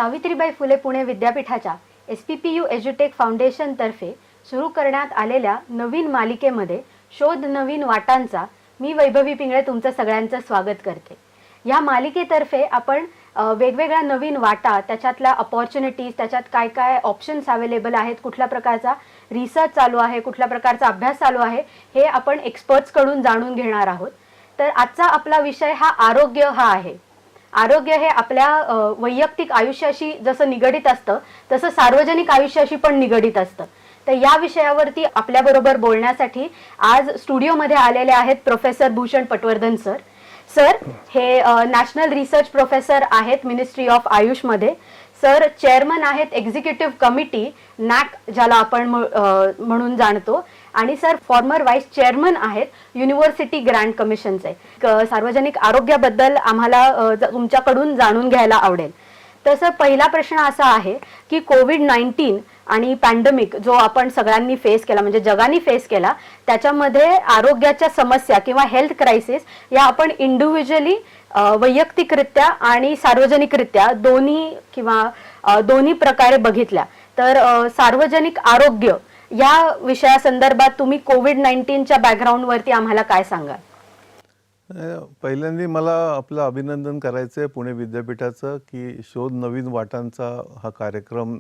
सावित्रीबाई फुले पुणे विद्यापीठाच्या SPPU एज्युटेक फाउंडेशनतर्फे सुरू करण्यात आलेल्या नवीन मालिकेमध्ये शोध नवीन वाटांचा मी वैभवी पिंगळे तुमचं सगळ्यांचं स्वागत करते। या मालिकेतर्फे आपण वेगवेगळ्या नवीन वाटा, त्याच्यातल्या अपॉर्च्युनिटीज, त्याच्यात काय काय ऑप्शन्स अवेलेबल आहेत, कुठल्या प्रकारचा रिसर्च चालू आहे, कुठल्या प्रकारचा अभ्यास चालू आहे, हे आपण एक्सपर्ट्सकडून जाणून घेणार आहोत। तर आजचा आपला विषय हा आरोग्य हा आहे। आरोग्य हे आपल्या वैयक्तिक आयुष्याशी जसं निगडित असतं तसं सार्वजनिक आयुष्याशी पण निगडित असतं। तर या विषयावरती आपल्याबरोबर बोलण्यासाठी आज स्टुडिओमध्ये आलेले आहेत professor Bhushan Patwardhan sir. Sir हे नॅशनल रिसर्च प्रोफेसर आहेत मिनिस्ट्री ऑफ आयुषमध्ये। सर चेअरमन आहेत एक्झिक्युटिव्ह कमिटी नॅक ज्याला आपण म्हणून जाणतो, आणि सर फॉर्मर व्हाईस चेअरमन आहेत युनिव्हर्सिटी ग्रँट कमिशनचे। सार्वजनिक आरोग्याबद्दल आम्हाला तुमच्याकडून जाणून घ्यायला आवडेल। तसं पहिला प्रश्न असा आहे की कोविड-19 आणि पॅन्डेमिक जो आपण सगळ्यांनी फेस केला, म्हणजे जगाने फेस केला, त्याच्यामध्ये आरोग्याच्या समस्या किंवा हेल्थ क्रायसिस या आपण इंडिव्हिज्युअली वैयक्तिकरित्या आणि सार्वजनिकरित्या दोन्ही प्रकारे बघितल्या। तर सार्वजनिक आरोग्य या विषयासंदर्भात तुम्ही कोविड-19च्या बॅकग्राऊंडवरती आम्हाला काय सांगाल? पहिल्यांदा मला आपलं अभिनंदन करायचं आहे पुणे विद्यापीठाचं की शोध नवीन वाटांचा हा कार्यक्रम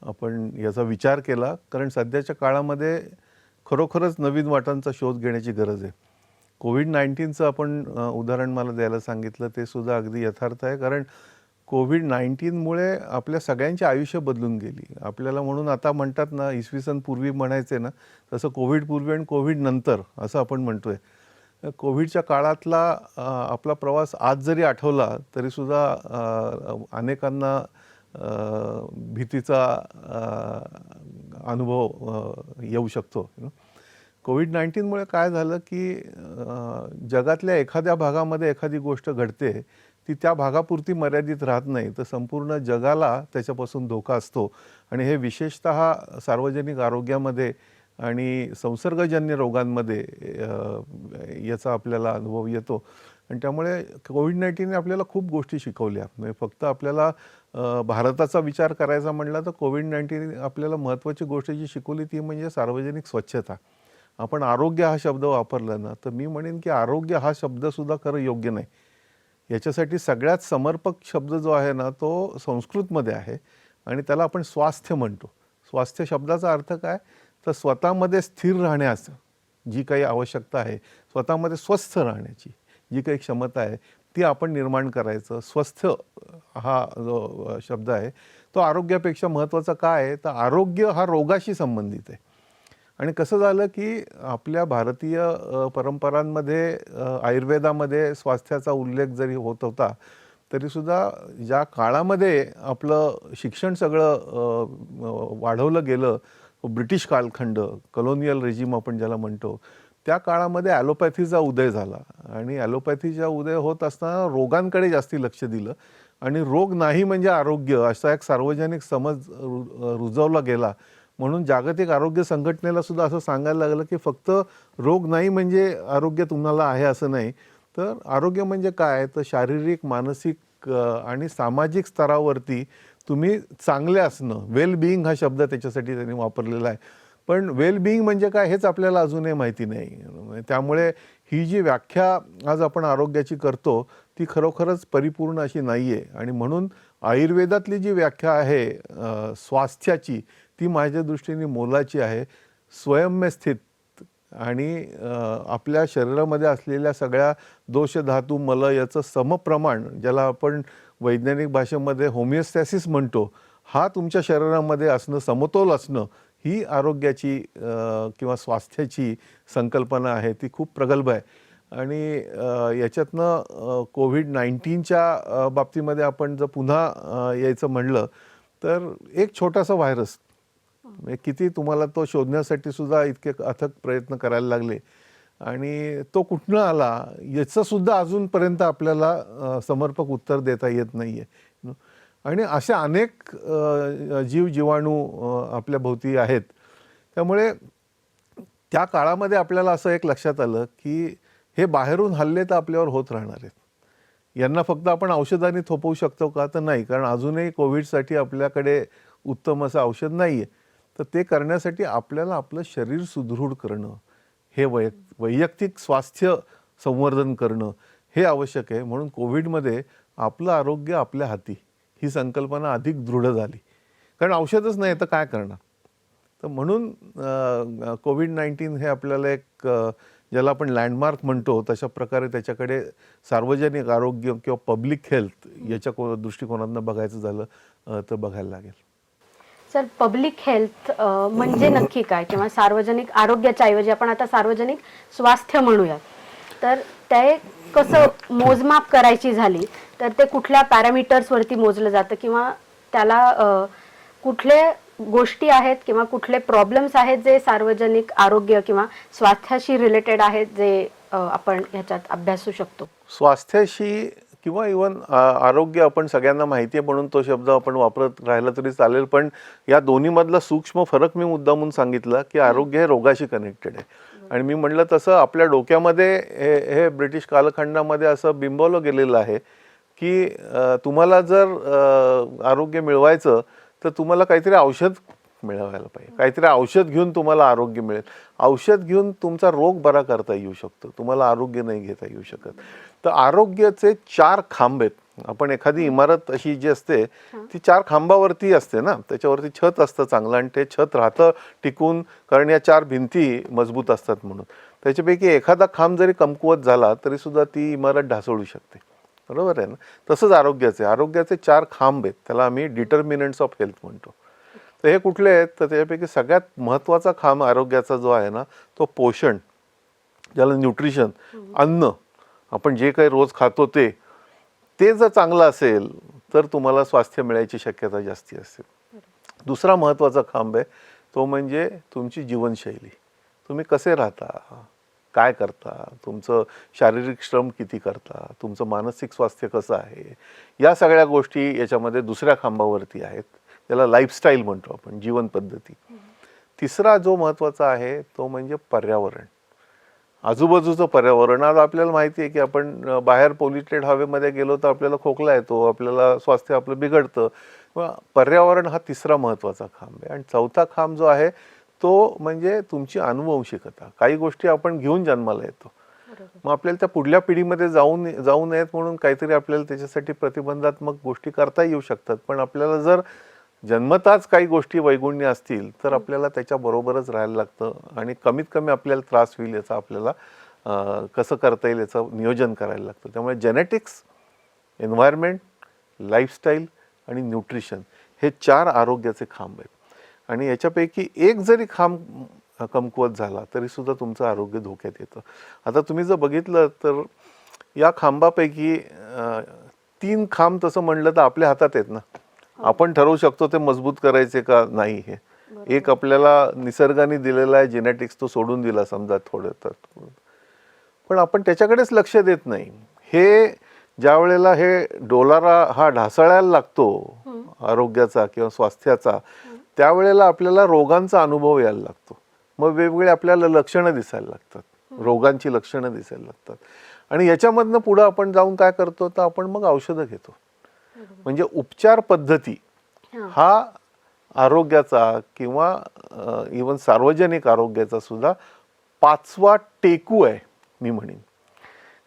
आपण याचा विचार केला, कारण सध्याच्या काळामध्ये खरोखरच नवीन वाटांचा शोध घेण्याची गरज आहे। कोविड-19चं आपण उदाहरण मला द्यायला सांगितलं, ते सुद्धा अगदी यथार्थ आहे, कारण कोविड-19मुळे आपल्या सगळ्यांची आयुष्य बदलून गेली। आपल्याला म्हणून आता म्हणतात ना, इसवी सन पूर्वी म्हणायचे ना, तसं कोविड पूर्वी आणि कोविड नंतर असं आपण म्हणतोय। कोविडच्या काळातला आपला प्रवास आज जरी आठवला तरीसुद्धा अनेकांना भीतीचा अनुभव येऊ शकतो। कोविड-19मुळे काय झालं की जगातल्या एखाद्या भागामध्ये एखादी गोष्ट घडते, ती त्या भागापुरती मर्यादित राहत नाही, तर संपूर्ण जगाला त्याच्यापासून धोका असतो। आणि हे विशेषतः सार्वजनिक आरोग्यामध्ये आणि संसर्गजन्य रोगांमध्ये याचा आपल्याला अनुभव येतो। आणि त्यामुळे कोविड-19ने आपल्याला खूप गोष्टी शिकवल्या। म्हणजे फक्त आपल्याला भारताचा विचार करायचा म्हटला तर कोविड-19 आपल्याला महत्त्वाची गोष्ट जी शिकवली ती म्हणजे सार्वजनिक स्वच्छता। आपण आरोग्य हा शब्द वापरला ना, तर मी म्हणेन की आरोग्य हा शब्दसुद्धा खरं योग्य नाही। याच्यासाठी सगळ्यात समर्पक शब्द जो आहे ना, तो संस्कृतमध्ये आहे आणि त्याला आपण स्वास्थ्य म्हणतो। स्वास्थ्य शब्दाचा अर्थ काय, तर स्वतःमध्ये स्थिर राहण्याचं जी काही आवश्यकता आहे, स्वतःमध्ये स्वस्थ राहण्याची जी काही क्षमता आहे, ती आपण निर्माण करायचं। स्वस्थ हा जो शब्द आहे तो आरोग्यापेक्षा महत्त्वाचा काय आहे, तर आरोग्य हा रोगाशी संबंधित आहे। आणि कसं झालं की आपल्या भारतीय परंपरांमध्ये आयुर्वेदामध्ये स्वास्थ्याचा उल्लेख जरी होत होता, तरीसुद्धा ज्या काळामध्ये आपलं शिक्षण सगळं वाढवलं गेलं, ब्रिटिश कालखंड, कॉलोनियल रेजिम आपण ज्याला म्हणतो, त्या काळामध्ये ॲलोपॅथीचा उदय झाला। आणि ॲलोपॅथीचा उदय होत असताना रोगांकडे जास्ती लक्ष दिलं आणि रोग नाही म्हणजे आरोग्य असा एक सार्वजनिक समज रुजवला गेला। म्हणून जागतिक आरोग्य संघटनेला सुद्धा असं सांगायला लागलं की फक्त रोग नाही म्हणजे आरोग्य तुम्हाला आहे असं नाही, तर आरोग्य म्हणजे काय, तर शारीरिक, मानसिक आणि सामाजिक स्तरावरती तुम्ही चांगले असणं, वेल बिईंग हा शब्द त्याच्यासाठी त्यांनी वापरलेला आहे। पण वेल बिईंग म्हणजे काय हेच आपल्याला अजूनही माहिती नाही। त्यामुळे ही जी व्याख्या आज आपण आरोग्याची करतो ती खरोखरच परिपूर्ण अशी नाही आहे। आणि म्हणून आयुर्वेदातली जी व्याख्या आहे स्वास्थ्याची, ती माझ्या दृष्टीने मोलाची आहे। स्वयंमे स्थित आणि आपल्या शरीरामध्ये असलेल्या सगळ्या दोष, धातू, मल याचं समप्रमाण, ज्याला आपण वैज्ञानिक भाषेमध्ये होमिओस्टॅसिस म्हणतो, हा तुमच्या शरीरामध्ये असणं, समतोल असणं, ही आरोग्याची किंवा स्वास्थ्याची संकल्पना आहे, ती खूप प्रगल्भ आहे। आणि याच्यातनं कोविड-19च्या बाबतीमध्ये आपण जर पुन्हा यायचं म्हणलं तर एक छोटासा व्हायरस, किती तुम्हाला तो शोधण्यासाठी सुद्धा इतके अथक प्रयत्न करायला लागले, आणि तो कुठनं आला याचं सुद्धा अजूनपर्यंत आपल्याला समर्पक उत्तर देता येत नाही आहे। आणि असे अनेक जीवाणू आपल्या भोवती आहेत। त्यामुळे त्या काळामध्ये आपल्याला असं एक लक्षात आलं की हे बाहेरून हल्ले तर आपल्यावर होत राहणार आहेत, यांना फक्त आपण औषधाने थोपवू शकतो का? तर नाही, कारण अजूनही कोविडसाठी आपल्याकडे उत्तम असं औषध नाही आहे. तर ते करण्यासाठी आपल्याला आपलं शरीर सुदृढ करणं, हे वैयक्तिक स्वास्थ्य संवर्धन करणं हे आवश्यक आहे. म्हणून कोविडमध्ये आपलं आरोग्य आपल्या हाती ही संकल्पना अधिक दृढ झाली, कारण औषधच नाही तर काय करणार. तर म्हणून कोविड-19 हे आपल्याला एक ज्याला आपण लँडमार्क म्हणतो तशा प्रकारे त्याच्याकडे सार्वजनिक आरोग्य किंवा पब्लिक हेल्थ याच्या दृष्टिकोनातून बघायचं झालं तर बघायला लागेल. सर, पब्लिक हेल्थ म्हणजे नक्की काय, किंवा सार्वजनिक आरोग्याच्या ऐवजी आपण आता सार्वजनिक स्वास्थ्य म्हणूयात, तर ते कसं मोजमाप करायची झाली तर ते कुठल्या पॅरामीटर्सवरती मोजलं जातं, किंवा त्याला कुठले गोष्टी आहेत किंवा कुठले प्रॉब्लेम्स आहेत जे सार्वजनिक आरोग्य किंवा स्वास्थ्याशी रिलेटेड आहेत जे आपण ह्याच्यात अभ्यासू शकतो? स्वास्थ्याशी किंवा इवन आरोग्य आपण सगळ्यांना माहिती आहे म्हणून तो शब्द आपण वापरत राहिला तरी चालेल, पण या दोन्हीमधला सूक्ष्म फरक मी मुद्दामून सांगितला की आरोग्य हे रोगाशी कनेक्टेड आहे. आणि मी म्हटलं तसं आपल्या डोक्यामध्ये हे ब्रिटिश कालखंडामध्ये असं बिंबवलं गेलेलं आहे की तुम्हाला जर आरोग्य मिळवायचं तर तुम्हाला काहीतरी औषध मिळवायला पाहिजे, काहीतरी औषध घेऊन तुम्हाला आरोग्य मिळेल, औषध घेऊन तुमचा रोग बरा करता येऊ शकतो, तुम्हाला आरोग्य नाही घेता येऊ शकत. तर आरोग्याचे 4 खांब आहेत. आपण एखादी इमारत अशी जी असते ती 4 खांबावरती असते ना, त्याच्यावरती छत असतं चांगलं आणि ते छत राहतं टिकून, कारण या 4 भिंती मजबूत असतात म्हणून. त्याच्यापैकी एखादा खांब जरी कमकुवत झाला तरी सुद्धा ती इमारत ढासळू शकते, बरोबर आहे ना. तसंच आरोग्याचे 4 खांब आहेत, त्याला आम्ही डिटर्मिनंट्स ऑफ हेल्थ म्हणतो. तर हे कुठले आहेत? तर त्याच्यापैकी सगळ्यात महत्त्वाचा खांब आरोग्याचा जो आहे ना तो पोषण, ज्याला न्यूट्रिशन, अन्न, आपण जे काही रोज खातो ते जर चांगलं असेल तर तुम्हाला स्वास्थ्य मिळायची शक्यता जास्ती असते. दुसरा महत्त्वाचा खांब आहे तो म्हणजे तुमची जीवनशैली. तुम्ही कसे राहता, काय करता, तुमचं शारीरिक श्रम किती करता, तुमचं मानसिक स्वास्थ्य कसं आहे, या सगळ्या गोष्टी याच्यामध्ये दुसऱ्या खांबावरती आहेत. त्याला लाईफस्टाईल म्हणतो आपण, जीवन पद्धती. तिसरा जो महत्त्वाचा आहे तो म्हणजे पर्यावरण, आजूबाजूचं पर्यावरण. आज आपल्याला माहिती आहे की आपण बाहेर पोल्युटेड हवेमध्ये गेलो तर आपल्याला खोकला येतो, आपल्याला स्वास्थ्य आपलं बिघडतं. पर्यावरण हा तिसरा महत्त्वाचा खांब आहे. आणि चौथा खांब जो आहे तो म्हणजे तुमची अनुवंशिकता. काही गोष्टी आपण घेऊन जन्माला येतो, मग आपल्याला त्या पुढल्या पिढीमध्ये जाऊ नयेत म्हणून काहीतरी आपल्याला त्याच्यासाठी प्रतिबंधात्मक गोष्टी करता येऊ शकतात. पण आपल्याला जर जन्मताच काही गोष्टी वैगुण्य असतील तर आपल्याला त्याच्याबरोबरच राहायला लागतं आणि कमीत कमी आपल्याला त्रास होईल याचा आपल्याला कसं करता येईल याचं नियोजन करायला लागतं. त्यामुळे जेनेटिक्स, एन्व्हायरमेंट, लाईफस्टाईल आणि न्यूट्रिशन हे 4 आरोग्याचे खांब आहेत. आणि याच्यापैकी एक जरी खांब कमकुवत झाला तरी सुद्धा तुमचं आरोग्य धोक्यात येतं. आता तुम्ही जर बघितलं तर या खांबापैकी 3 खांब तसं म्हणलं तर आपल्या हातात आहेत ना. आपण ठरवू शकतो ते मजबूत करायचे का नाही. हे एक आपल्याला निसर्गाने दिलेला आहे, जेनेटिक्स, तो सोडून दिला समजा थोडं तर, पण आपण त्याच्याकडेच लक्ष देत नाही. हे ज्या वेळेला हे डोलारा हा ढासळायला लागतो आरोग्याचा किंवा स्वास्थ्याचा, त्यावेळेला आपल्याला रोगांचा अनुभव यायला लागतो. मग वेगवेगळे आपल्याला लक्षणं दिसायला लागतात, रोगांची लक्षणं दिसायला लागतात. आणि याच्यामधनं पुढं आपण जाऊन काय करतो तर आपण मग औषधं घेतो. म्हणजे उपचार पद्धती हा आरोग्याचा किंवा इवन सार्वजनिक आरोग्याचा सुद्धा 5वा टेकू आहे. मी म्हणेन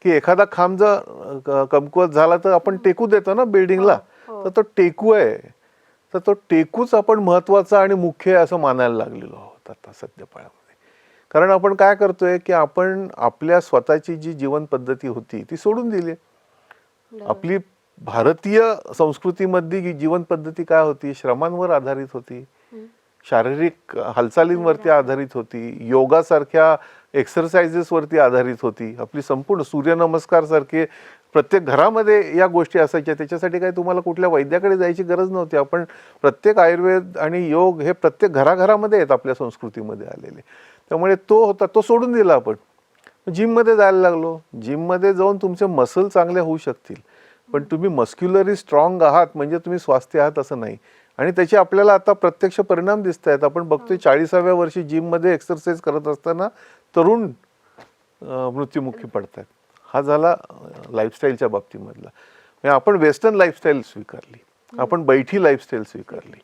की एखादा खांब जर कमकुवत झाला तर आपण टेकू देतो ना बिल्डिंगला, तर तो टेकू आहे. तर तो टेकूच आपण महत्त्वाचा आणि मुख्य असं मानायला लागलेलो आहोत आता सध्या काळामध्ये. कारण आपण काय करतोय की आपण आपल्या स्वतःची जी जीवन पद्धती होती ती सोडून दिली. आपली भारतीय संस्कृतीमधली जीवन पद्धती काय होती? श्रमांवर आधारित होती, शारीरिक हालचालींवरती आधारित होती, योगासारख्या एक्सरसाइजेसवरती आधारित होती. आपली संपूर्ण सूर्यनमस्कार सारखे प्रत्येक घरामध्ये या गोष्टी असायच्या. त्याच्यासाठी काही तुम्हाला कुठल्या वैद्याकडे जायची गरज नव्हती. आपण प्रत्येक आयुर्वेद आणि योग हे प्रत्येक घराघरामध्ये आहेत आपल्या संस्कृतीमध्ये आलेले. त्यामुळे तो होता, तो सोडून दिला आपण. जिममध्ये जायला लागलो. जिममध्ये जाऊन तुमचे मसल चांगले होऊ शकतील, पण तुम्ही मस्क्युलरी स्ट्रॉंग आहात म्हणजे तुम्ही स्वास्थ्य आहात असं नाही. आणि त्याचे आपल्याला आता प्रत्यक्ष परिणाम दिसत आहेत. आपण बघतोय 40व्या वर्षी जिममध्ये एक्सरसाइज करत असताना तरुण मृत्युमुखी पडतात. हा झाला लाईफस्टाईलच्या बाबतीमधला. म्हणजे आपण वेस्टर्न लाईफस्टाईल स्वीकारली, आपण बैठी लाईफस्टाईल स्वीकारली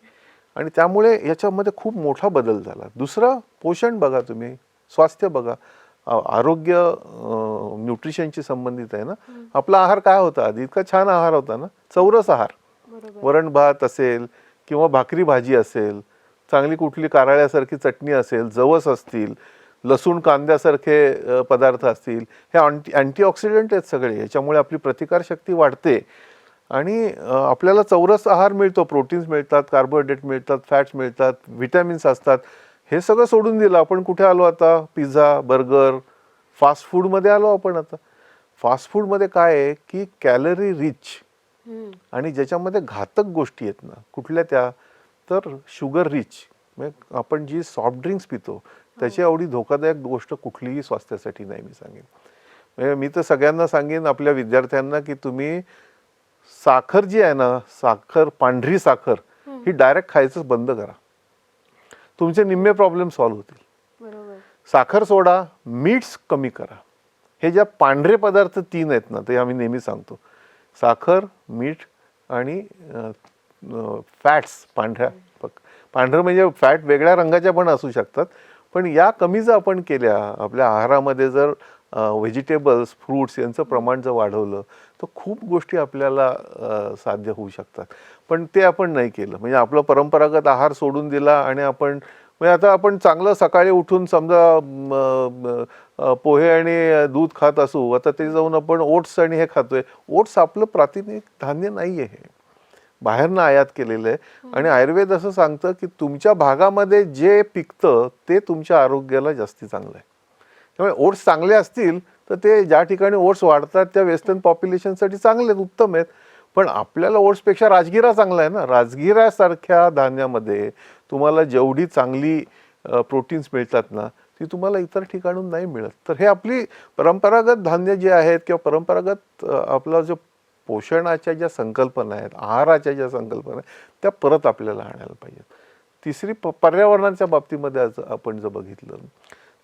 आणि त्यामुळे याच्यामध्ये खूप मोठा बदल झाला. दुसरं पोषण बघा, तुम्ही स्वास्थ्य बघा, आरोग्य न्यूट्रिशनशी संबंधित आहे ना. आपला आहार काय होता आधी? इतका छान आहार होता ना, चौरस आहार. वरण भात असेल किंवा भाकरी भाजी असेल, चांगली कुठली कारळ्यासारखी चटणी असेल, जवस असतील, लसूण कांद्यासारखे पदार्थ असतील, हे अँटीऑक्सिडंट आहेत सगळे. याच्यामुळे आपली प्रतिकारशक्ती वाढते आणि आपल्याला चौरस आहार मिळतो. प्रोटीन्स मिळतात, कार्बोहायड्रेट मिळतात, फॅट्स मिळतात, व्हिटॅमिन्स असतात. हे सगळं सोडून दिलं आपण कुठे आलो आता? पिझ्झा, बर्गर, फास्ट फूडमध्ये आलो आपण आता. फास्ट फूडमध्ये काय आहे की कॅलरी रिच आणि ज्याच्यामध्ये घातक गोष्टी आहेत ना, कुठल्या त्या? तर शुगर रिच. म्हणजे आपण जी सॉफ्ट ड्रिंक्स पितो त्याची एवढी धोकादायक गोष्ट कुठलीही स्वास्थ्यासाठी नाही, मी सांगेन. म्हणजे मी तर सगळ्यांना सांगेन, आपल्या विद्यार्थ्यांना, की तुम्ही साखर जी आहे ना, साखर, पांढरी साखर ही डायरेक्ट खायचं बंद करा. तुमचे निम्मे प्रॉब्लेम सॉल्व्ह होतील. साखर सोडा, मीठ कमी करा. हे ज्या पांढरे पदार्थ 3 आहेत ना, ते आम्ही नेहमी सांगतो, साखर, मीठ आणि फॅट्स. पांढरं म्हणजे फॅट वेगळ्या रंगाच्या पण असू शकतात, पण या कमी जर आपण केल्या, आपल्या आहारामध्ये जर व्हेजिटेबल्स, फ्रूट्स यांचं प्रमाण जर वाढवलं, तर खूप गोष्टी आपल्याला साध्य होऊ शकतात. पण ते आपण नाही केलं. म्हणजे आपलं परंपरागत आहार सोडून दिला आणि आपण, म्हणजे आता आपण चांगलं सकाळी उठून समजा पोहे आणि दूध खात असू, आता ते जाऊन आपण ओट्स आणि हे खातोय. ओट्स आपलं प्रातिनिधिक धान्य नाही आहे, बाहेरनं आयात केलेलं आहे. आणि आयुर्वेद असं सांगतं की तुमच्या भागामध्ये जे पिकतं ते तुमच्या आरोग्याला जास्ती चांगलं आहे. त्यामुळे ओट्स चांगले असतील तर ते ज्या ठिकाणी ओट्स वाढतात त्या वेस्टर्न पॉप्युलेशनसाठी चांगले आहेत, उत्तम आहेत. पण आपल्याला ओट्सपेक्षा राजगिरा चांगला आहे ना. राजगिरासारख्या धान्यामध्ये तुम्हाला जेवढी चांगली प्रोटीन्स मिळतात ना, ती तुम्हाला इतर ठिकाणून नाही मिळत. तर हे आपली परंपरागत धान्य जे आहेत किंवा परंपरागत आपला जो पोषणाच्या ज्या संकल्पना आहेत, आहाराच्या ज्या संकल्पना आहेत, त्या परत आपल्याला आणायला पाहिजेत. तिसरी पर्यावरणाच्या बाबतीमध्ये आज आपण जर बघितलं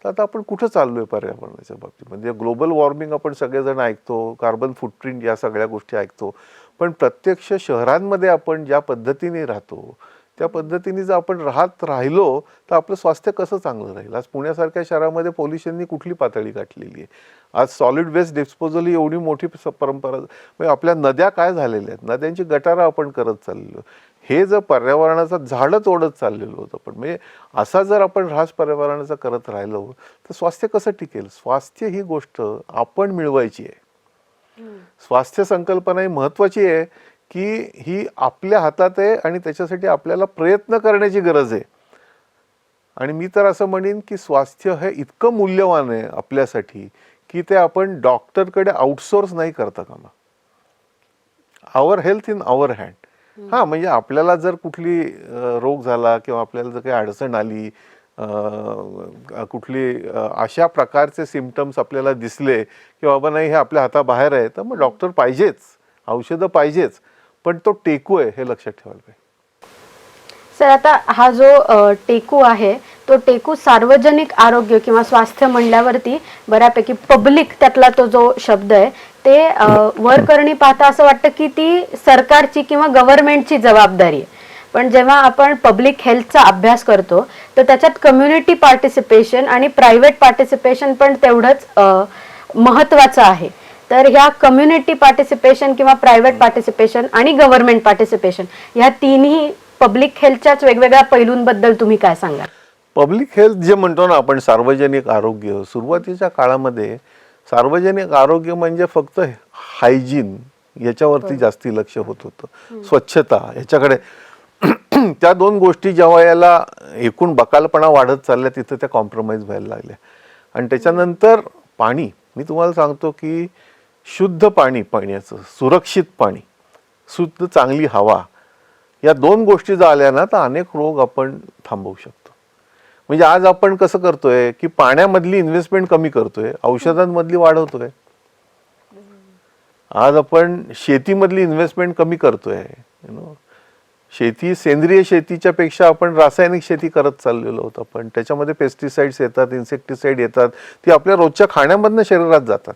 तर आता आपण कुठं चाललोय पर्यावरणाच्या बाबतीमध्ये? ग्लोबल वॉर्मिंग आपण सगळेजण ऐकतो, कार्बन फुटप्रिंट, या सगळ्या गोष्टी ऐकतो. पण प्रत्यक्ष शहरांमध्ये आपण ज्या पद्धतीने राहतो त्या पद्धतीने जर आपण राहिलो तर आपलं स्वास्थ्य कसं चांगलं राहील? आज पुण्यासारख्या शहरामध्ये पोल्युशननी कुठली पातळी गाठलेली आहे? आज सॉलिड वेस्ट डिस्पोजल ही एवढी मोठी परंपरा. म्हणजे आपल्या नद्या काय झालेल्या आहेत? नद्यांची गटारं आपण करत चाललेलो. हे जर पर्यावरणाचा झाडं तोडत चाललेलो होतं. पण म्हणजे असा जर आपण ऱ्हास पर्यावरणाचा करत राहिलो तर स्वास्थ्य कसं टिकेल? स्वास्थ्य ही गोष्ट आपण मिळवायची आहे. स्वास्थ्य संकल्पना ही महत्वाची आहे की ही आपल्या हातात आहे आणि त्याच्यासाठी आपल्याला प्रयत्न करण्याची गरज आहे. आणि मी तर असं म्हणेन की स्वास्थ्य हे इतकं मूल्यवान आहे आपल्यासाठी की ते आपण डॉक्टरकडे आउटसोर्स नाही करता कामा. आवर हेल्थ इन आवर हँड. हां, म्हणजे आपल्याला जर कुठली रोग झाला किंवा आपल्याला जर काही अडचण आली, कुठली अशा प्रकारचे सिम्पटम्स आपल्याला दिसले की बाबा नाही, हे आपल्या हाताबाहेर आहे, तर मग डॉक्टर पाहिजेच, औषधं पाहिजेच. पण तो टेकू आहे हे लक्षात ठेवायला पाहिजे. सर, आता हा जो टेकू आहे तो टेकू सार्वजनिक आरोग्य किंवा स्वास्थ्य म्हणल्यावरती बऱ्यापैकी पब्लिक त्यातला तो जो शब्द आहे ते वर करणी पाहता असं वाटतं की ती सरकारची किंवा गव्हर्नमेंटची जबाबदारी आहे. पण जेव्हा आपण पब्लिक हेल्थचा अभ्यास करतो तर त्याच्यात कम्युनिटी पार्टिसिपेशन आणि प्रायव्हेट पार्टिसिपेशन पण तेवढंच महत्त्वाचं आहे. तर ह्या कम्युनिटी पार्टिसिपेशन किंवा प्रायव्हेट पार्टिसिपेशन आणि गव्हर्नमेंट पार्टिसिपेशन ह्या तिन्ही पब्लिक हेल्थच्याच वेगवेगळ्या पैलूंबद्दल तुम्ही काय सांगाल? पब्लिक हेल्थ जे म्हणतो ना आपण, सार्वजनिक आरोग्य, सुरुवातीच्या काळामध्ये सार्वजनिक आरोग्य म्हणजे फक्त हायजीन याच्यावरती जास्ती लक्ष होत होतं, स्वच्छता याच्याकडे. त्या 2 गोष्टी जेव्हा याला एकूण बकालपणा वाढत चालल्या तिथं त्या कॉम्प्रोमाइज व्हायला लागल्या. आणि त्याच्यानंतर पाणी, मी तुम्हाला सांगतो की शुद्ध पाणी, पाण्याचं सुरक्षित पाणी, शुद्ध चांगली हवा, या 2 गोष्टी जर आल्या ना तर अनेक रोग आपण थांबवू शकतो. म्हणजे आज आपण कसं करतोय की पाण्यामधली इन्व्हेस्टमेंट कमी करतोय, औषधांमधली वाढवतोय. आज आपण शेतीमधली इन्व्हेस्टमेंट कमी करतोय. शेती, सेंद्रिय शेतीच्या पेक्षा आपण रासायनिक शेती करत चाललेलो होतो. पण त्याच्यामध्ये पेस्टिसाइड्स येतात, इन्सेक्टिसाइड येतात, ती आपल्या रोजच्या खाण्यामधनं शरीरात जातात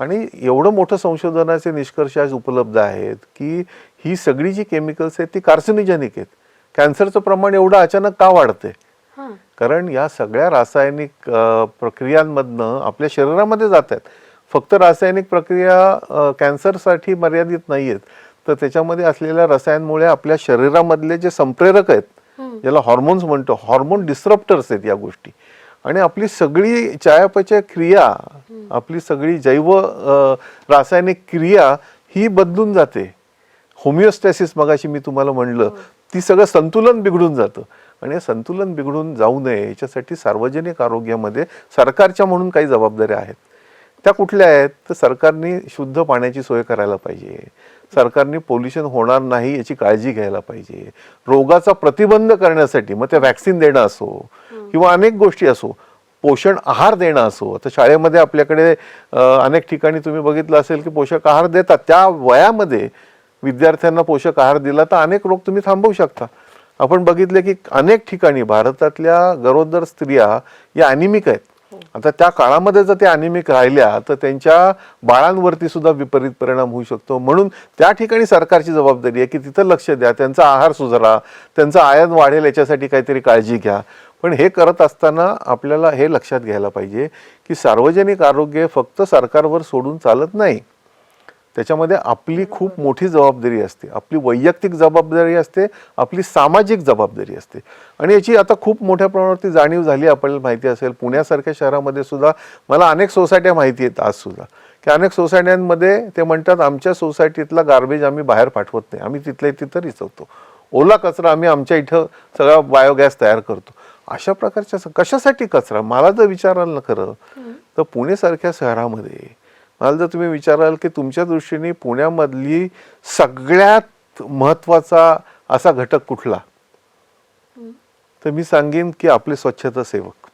आणि एवढं मोठं संशोधनाचे निष्कर्ष आज उपलब्ध आहेत की ही सगळी जी केमिकल्स आहेत ती कार्सिनोजेनिक आहेत. कॅन्सरचं प्रमाण एवढं अचानक का वाढतंय? हां. कारण या सगळ्या रासायनिक प्रक्रियांमधनं आपल्या शरीरामध्ये जात आहेत. फक्त रासायनिक प्रक्रिया कॅन्सरसाठी मर्यादित नाही आहेत, तर त्याच्यामध्ये असलेल्या रसायनांमुळे आपल्या शरीरामधले जे संप्रेरक आहेत, ज्याला हॉर्मोन्स म्हणतो, हॉर्मोन डिस्रप्टर्स आहेत या गोष्टी, आणि आपली सगळी चयापचय क्रिया, आपली सगळी जैव रासायनिक क्रिया ही बदलून जाते. होमिओस्टॅसिस मगाशी मी तुम्हाला म्हणलं, ती सगळं संतुलन बिघडून जातं. आणि हे संतुलन बिघडून जाऊ नये याच्यासाठी सार्वजनिक आरोग्यामध्ये सरकारच्या म्हणून काही जबाबदाऱ्या आहेत. त्या कुठल्या आहेत? तर सरकारने शुद्ध पाण्याची सोय करायला पाहिजे, सरकारने पोल्युशन होणार नाही याची काळजी घ्यायला पाहिजे, रोगाचा प्रतिबंध करण्यासाठी मग ते वॅक्सिन देणं असो किंवा अनेक गोष्टी असो, पोषण आहार देणं असो. आता शाळेमध्ये आपल्याकडे अनेक ठिकाणी तुम्ही बघितलं असेल की पोषक आहार देतात. त्या वयामध्ये विद्यार्थ्यांना पोषक आहार दिला तर अनेक रोग तुम्ही थांबवू शकता. आपण बघितले की अनेक ठिकाणी भारतातल्या गरोदर स्त्रिया या अॅनिमिक आहेत. आता त्या काळामध्ये जर त्या अॅनिमिक राहिल्या तर त्यांच्या बाळांवरती सुद्धा विपरीत परिणाम होऊ शकतो. म्हणून त्या ठिकाणी सरकारची जबाबदारी आहे की तिथं लक्ष द्या, त्यांचा आहार सुधारा, त्यांचं आयन वाढेल याच्यासाठी काहीतरी काळजी घ्या. पण हे करत असताना आपल्याला हे लक्षात घ्यायला पाहिजे की सार्वजनिक आरोग्य फक्त सरकारवर सोडून चालत नाही. त्याच्यामध्ये आपली खूप मोठी जबाबदारी असते, आपली वैयक्तिक जबाबदारी असते, आपली सामाजिक जबाबदारी असते. आणि याची आता खूप मोठ्या प्रमाणावरती जाणीव झाली. आपल्याला माहिती असेल पुण्यासारख्या शहरामध्ये सुद्धा मला अनेक सोसायट्या माहिती आहेत आज सुद्धा, की अनेक सोसायट्यांमध्ये ते म्हणतात आमच्या सोसायटीतला गार्बेज आम्ही बाहेर पाठवत नाही, आम्ही तिथल्या तिथं रिचवतो, ओला कचरा आम्ही आमच्या इथं सगळा बायोगॅस तयार करतो. अशा प्रकारच्या कशासाठी कचरा? मला जर विचाराल ना खरं तर पुणेसारख्या शहरामध्ये मला जर तुम्ही विचाराल की तुमच्या दृष्टीने पुण्यामधली सगळ्यात महत्वाचा असा घटक कुठला, तर मी सांगेन की आपले स्वच्छता सेवक.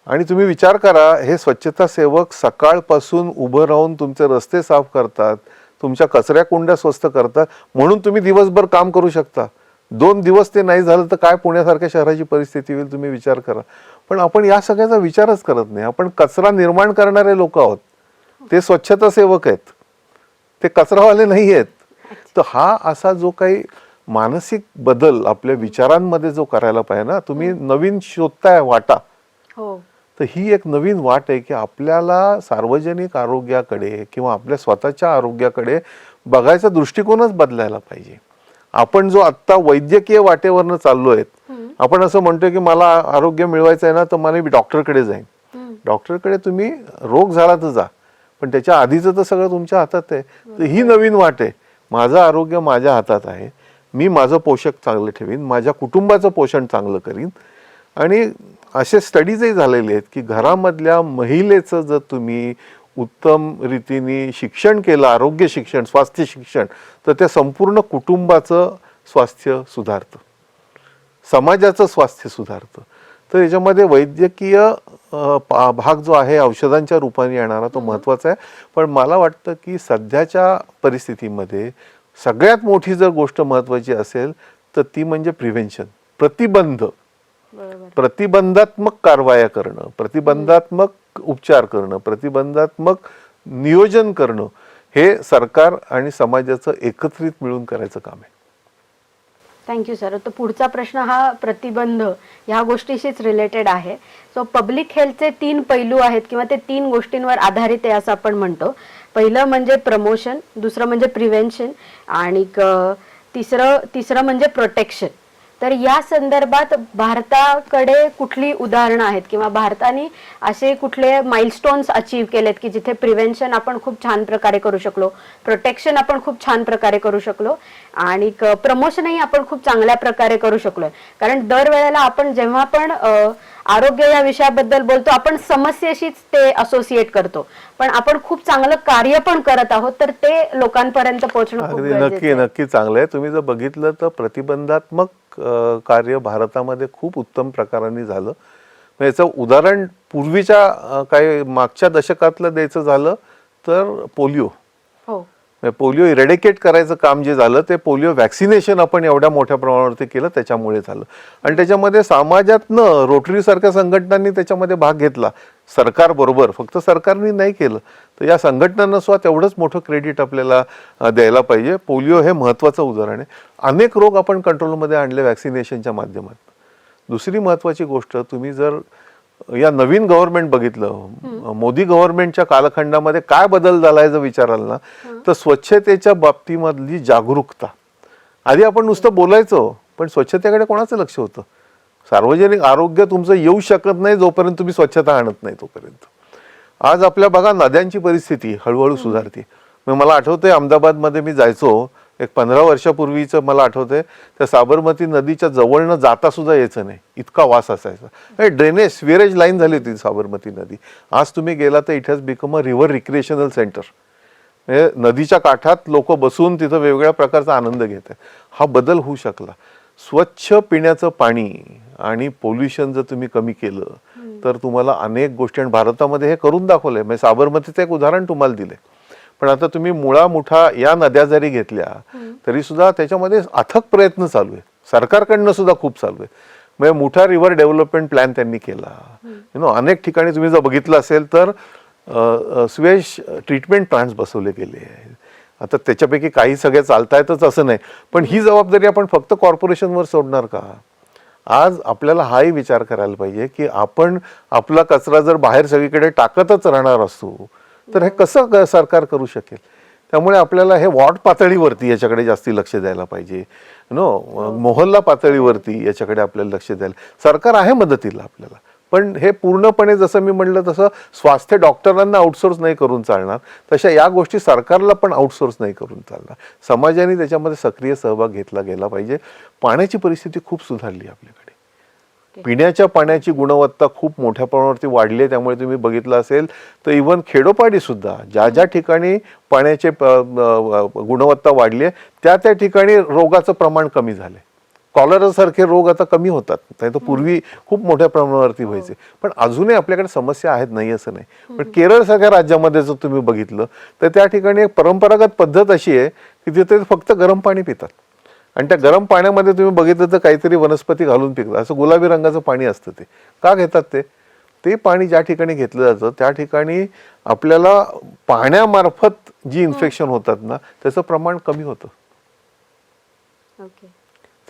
आणि तुम्ही विचार करा, हे स्वच्छता सेवक सकाळपासून उभं राहून तुमचे रस्ते साफ करतात, तुमच्या कचऱ्या कुंड्या स्वच्छ करतात, म्हणून तुम्ही दिवसभर काम करू शकता. 2 दिवस ते नाही झालं तर काय पुण्यासारख्या शहराची परिस्थिती होईल तुम्ही विचार करा. पण आपण या सगळ्याचा विचारच करत नाही. आपण कचरा निर्माण करणारे लोक आहोत, ते स्वच्छता सेवक आहेत, ते कचरावाले नाही आहेत. तर हा असा जो काही मानसिक बदल आपल्या विचारांमध्ये जो करायला पाहिजे ना, तुम्ही नवीन शोधताय वाटा, तर ही एक नवीन वाट आहे की आपल्याला सार्वजनिक आरोग्याकडे किंवा आपल्या स्वतःच्या आरोग्याकडे बघायचा दृष्टिकोनच बदलायला पाहिजे. आपण जो आत्ता वैद्यकीय वाटेवरनं चाललो आहेत, आपण असं म्हणतोय की मला आरोग्य मिळवायचं आहे ना तर मला मी डॉक्टरकडे जाईन. डॉक्टरकडे तुम्ही रोग झाला तर जा, पण त्याच्या आधीचं तर सगळं तुमच्या हातात आहे. तर ही नवीन वाट आहे. माझं आरोग्य माझ्या हातात आहे, मी माझं पोषक चांगलं ठेवीन, माझ्या कुटुंबाचं पोषण चांगलं करीन. आणि असे स्टडीजही झालेले आहेत की घरामधल्या महिलेचं जर तुम्ही उत्तम रीतीने शिक्षण केलं, आरोग्य शिक्षण, स्वास्थ्य शिक्षण, तर त्या संपूर्ण कुटुंबाचं स्वास्थ्य सुधारतं, समाजाचं स्वास्थ्य सुधारतं. तर याच्यामध्ये वैद्यकीय भाग जो आहे औषधांच्या रूपाने येणारा तो महत्त्वाचा आहे. पण मला वाटतं की सध्याच्या परिस्थितीमध्ये सगळ्यात मोठी जर गोष्ट महत्त्वाची असेल तर ती म्हणजे प्रिव्हेन्शन, प्रतिबंध, प्रतिबंधात्मक कारवाया करणं, प्रतिबंधात्मक उपचार करणं, प्रतिबंधात्मक नियोजन करणं, हे सरकार आणि समाजाचं एकत्रित मिळून करायचं काम आहे. Thank you sir. तर पुढचा प्रश्न हा प्रतिबंध ह्या गोष्टीशीच रिलेटेड आहे. सो पब्लिक हेल्थचे 3 पैलू आहेत किंवा ते 3 गोष्टींवर आधारित आहे असं आपण म्हणतो. पहिलं म्हणजे प्रमोशन, दुसरं म्हणजे प्रिव्हेन्शन आणि तिसरं म्हणजे प्रोटेक्शन. तर या संदर्भात भारताकडे कुठली उदाहरणं आहेत किंवा भारताने असे कुठले माइलस्टोन्स अचीव केलेत की जिथे प्रिव्हेन्शन आपण खूप छान प्रकारे करू शकलो, प्रोटेक्शन आपण खूप छान प्रकारे करू शकलो आणि प्रमोशनही आपण खूप चांगल्या प्रकारे करू शकलोय? कारण दरवेळेला आपण जेव्हा पण आरोग्य या विषयाबद्दल बोलतो आपण समस्येशीच ते असोसिएट करतो, पण आपण खूप चांगलं कार्य पण करत आहोत, तर ते लोकांपर्यंत पोहोचणं खूप गरजेचं आहे. नक्की चांगलं आहे. तुम्ही जर बघितलं तर प्रतिबंधात्मक कार्य भारतामध्ये खूप उत्तम प्रकाराने झालं. याचं उदाहरण पूर्वीच्या काही मागच्या दशकातलं द्यायचं झालं तर पोलिओ. पोलिओ इरेडिकेट करायचं काम जे झालं ते पोलिओ वॅक्सिनेशन आपण एवढ्या मोठ्या प्रमाणावरती केलं त्याच्यामुळे झालं. आणि त्याच्यामध्ये समाजातनं रोटरी सारख्या संघटनांनी त्याच्यामध्ये भाग घेतला, सरकार बरोबर. फक्त सरकारने नाही केलं तर या संघटनांना सुद्धा तेवढंच मोठं क्रेडिट आपल्याला द्यायला पाहिजे. पोलिओ हे महत्त्वाचं उदाहरण आहे. अनेक रोग आपण कंट्रोलमध्ये आणले वॅक्सिनेशनच्या माध्यमातून. दुसरी महत्त्वाची गोष्ट, तुम्ही जर या नवीन गव्हर्नमेंट बघितलं, मोदी गव्हर्नमेंटच्या कालखंडामध्ये काय बदल झालाय जर विचाराल ना, तर स्वच्छतेच्या बाबतीमधली जागरूकता. आधी आपण नुसतं बोलायचो पण स्वच्छतेकडे कोणाचं लक्ष होतं? सार्वजनिक आरोग्य तुमचं येऊ शकत नाही जोपर्यंत तुम्ही स्वच्छता आणत नाही तोपर्यंत. आज आपल्या बघा नद्यांची परिस्थिती हळूहळू सुधारते. मला आठवतंय अहमदाबादमध्ये मी जायचो एक 15 वर्षापूर्वीचं, मला आठवतंय त्या साबरमती नदीच्या जवळनं जाता सुद्धा यायचं नाही, इतका वास असायचा. ड्रेनेज स्वेरेज लाईन झाली होती साबरमती नदी. आज तुम्ही गेला तर it has become a river recreational centre. नदीच्या काठात लोक बसून तिथं वेगवेगळ्या प्रकारचा आनंद घेत आहेत. हा बदल होऊ शकला. स्वच्छ पिण्याचं पाणी आणि पोल्युशन जर तुम्ही कमी केलं तर तुम्हाला अनेक गोष्टी, आणि भारतामध्ये हे करून दाखवलंय. म्हणजे साबरमतीचं एक उदाहरण तुम्हाला दिलंय. पण आता तुम्ही मुळा मुठा या नद्या जरी घेतल्या तरी सुद्धा त्याच्यामध्ये अथक प्रयत्न चालू आहे, सरकारकडनं सुद्धा खूप चालू आहे. म्हणजे मुठा रिव्हर डेव्हलपमेंट प्लॅन त्यांनी केला. अनेक ठिकाणी तुम्ही जर बघितलं असेल तर स्वेज ट्रीटमेंट प्लांट्स बसवले गेले. आता त्याच्यापैकी काही सगळे चालतायतच असं नाही, पण ही जबाबदारी आपण फक्त कॉर्पोरेशनवर सोडणार का? आज आपल्याला हाही विचार करायला पाहिजे की आपण आपला कचरा जर बाहेर सगळीकडे टाकतच राहणार असतो तर हे कसं सरकार करू शकेल? त्यामुळे आपल्याला हे वॉर्ड पातळीवरती याच्याकडे जास्ती लक्ष द्यायला पाहिजे. मोहल्ला पातळीवरती याच्याकडे आपल्याला लक्ष द्यायला. सरकार आहे मदतीला आपल्याला, पण हे पूर्णपणे जसं मी म्हटलं तसं स्वास्थ्य डॉक्टरांना आउटसोर्स नाही करून चालणार, तशा या गोष्टी सरकारला पण आउटसोर्स नाही करून चालणार. समाजाने त्याच्यामध्ये सक्रिय सहभाग घेतला गेला पाहिजे. पाण्याची परिस्थिती खूप सुधारली आपल्याकडे. पिण्याच्या पाण्याची गुणवत्ता खूप मोठ्या प्रमाणावरती वाढली आहे. त्यामुळे तुम्ही बघितलं असेल तर इव्हन खेडोपाडी सुद्धा ज्या ज्या ठिकाणी पाण्याचे गुणवत्ता वाढली आहे त्या ठिकाणी रोगाचं प्रमाण कमी झालंय. कॉलरा सारखे रोग आता कमी होतात. नाही तर पूर्वी खूप मोठ्या प्रमाणावरती व्हायचे. पण अजूनही आपल्याकडे समस्या आहेत, नाही असं नाही. पण केरळ सारख्या राज्यामध्ये जर तुम्ही बघितलं तर त्या ठिकाणी एक परंपरागत पद्धत अशी आहे की तिथे फक्त गरम पाणी पितात. आणि त्या गरम पाण्यामध्ये तुम्ही बघितलं तर काहीतरी वनस्पती घालून पिकतात. असं गुलाबी रंगाचं पाणी असतं. ते का घेतात? ते पाणी ज्या ठिकाणी घेतलं जातं त्या ठिकाणी आपल्याला पाण्यामार्फत जी इन्फेक्शन होतात ना त्याचं प्रमाण कमी होतं.